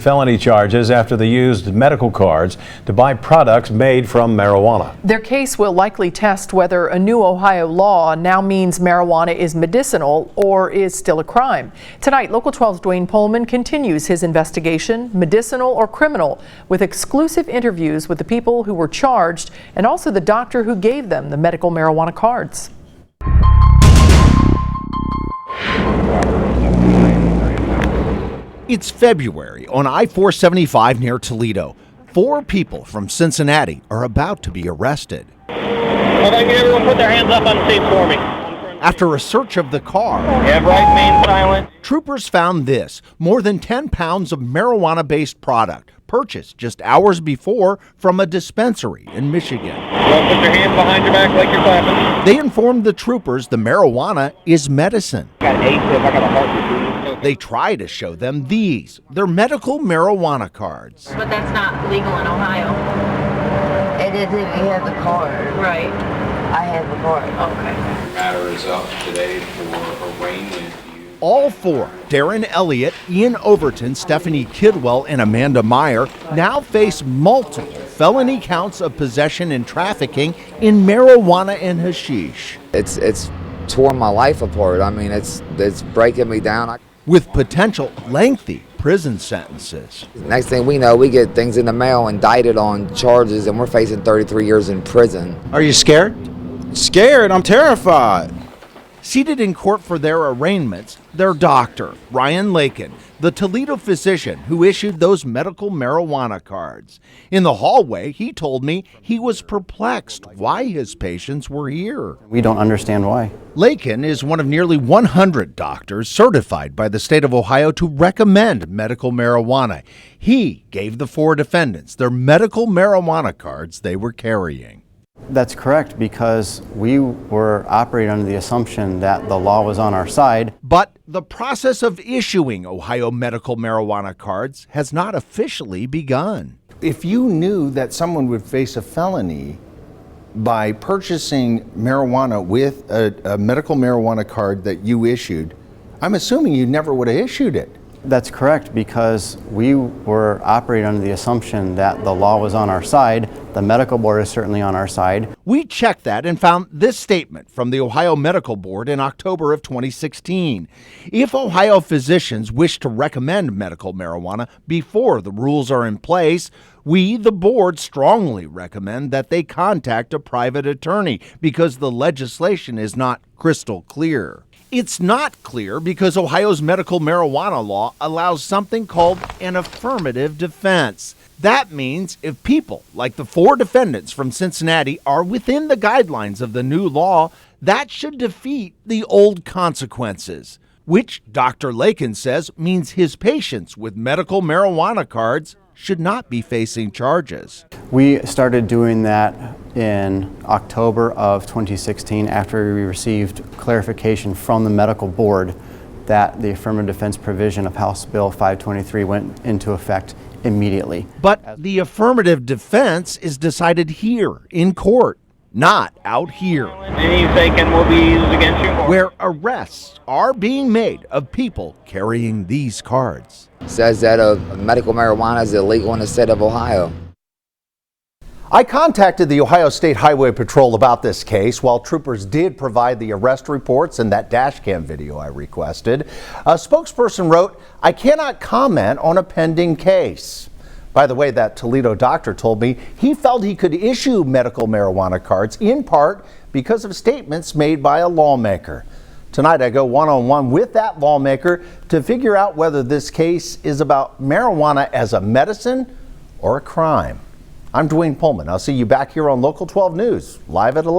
felony charges after they used medical cards to buy products made from marijuana. Their case will likely test whether a new Ohio law now means marijuana is medicinal or is still a crime. Tonight, Local 12's Duane Pohlman continues his investigation, medicinal or criminal, with exclusive interviews with the people who were charged and also the doctor who gave them the medical marijuana cards. It's February on I-475 near Toledo. 4 people from Cincinnati are about to be arrested. I'd like everyone put their hands up on the seats for me. After a search of the car, Yeah, right, main silent. troopers found this, more than 10 pounds of marijuana-based product, purchased just hours before from a dispensary in Michigan. Don't put your hands behind your back like you're clapping. They informed the troopers the marijuana is medicine. I got an AFib, I got a heart disease. They try to show them these, their medical marijuana cards. But that's not legal in Ohio. It is if you have the card. Right. I have the card. Okay. Matter is up today for arraignment. All 4, Deron Elliot, Ian Overton, Stephanie Kidwell, and Amanda Meyer, now face multiple felony counts of possession and trafficking in marijuana and hashish. It's torn my life apart. I mean, it's breaking me down. With potential lengthy prison sentences. Next thing we know, we get things in the mail indicted on charges, and we're facing 33 years in prison. Are you scared? Scared? I'm terrified. Seated in court for their arraignments, their doctor, Ryan Lakin, the Toledo physician who issued those medical marijuana cards. In the hallway, he told me he was perplexed why his patients were here. We don't understand why. Lakin is one of nearly 100 doctors certified by the state of Ohio to recommend medical marijuana. He gave the 4 defendants their medical marijuana cards they were carrying. That's correct, because we were operating under the assumption that the law was on our side. But the process of issuing Ohio medical marijuana cards has not officially begun. If you knew that someone would face a felony by purchasing marijuana with a medical marijuana card that you issued, I'm assuming you never would have issued it. That's correct, because we were operating under the assumption that the law was on our side. The medical board is certainly on our side. We checked that and found this statement from the Ohio Medical Board in October of 2016. If Ohio physicians wish to recommend medical marijuana before the rules are in place, we, the board, strongly recommend that they contact a private attorney because the legislation is not crystal clear. It's not clear because Ohio's medical marijuana law allows something called an affirmative defense. That means if people like the 4 defendants from Cincinnati are within the guidelines of the new law, that should defeat the old consequences, which Dr. Lakin says means his patients with medical marijuana cards should not be facing charges. We started doing that in October of 2016 after we received clarification from the medical board that the affirmative defense provision of House Bill 523 went into effect immediately. But the affirmative defense is decided here in court, not out here, Any second will be used against you. where arrests are being made of people carrying these cards. Says that medical marijuana is illegal in the state of Ohio. I contacted the Ohio State Highway Patrol about this case. While troopers did provide the arrest reports and that dash cam video I requested, a spokesperson wrote, "I cannot comment on a pending case." By the way, that Toledo doctor told me he felt he could issue medical marijuana cards in part because of statements made by a lawmaker. Tonight I go one-on-one with that lawmaker to figure out whether this case is about marijuana as a medicine or a crime. I'm Duane Pohlman. I'll see you back here on Local 12 News, live at 11.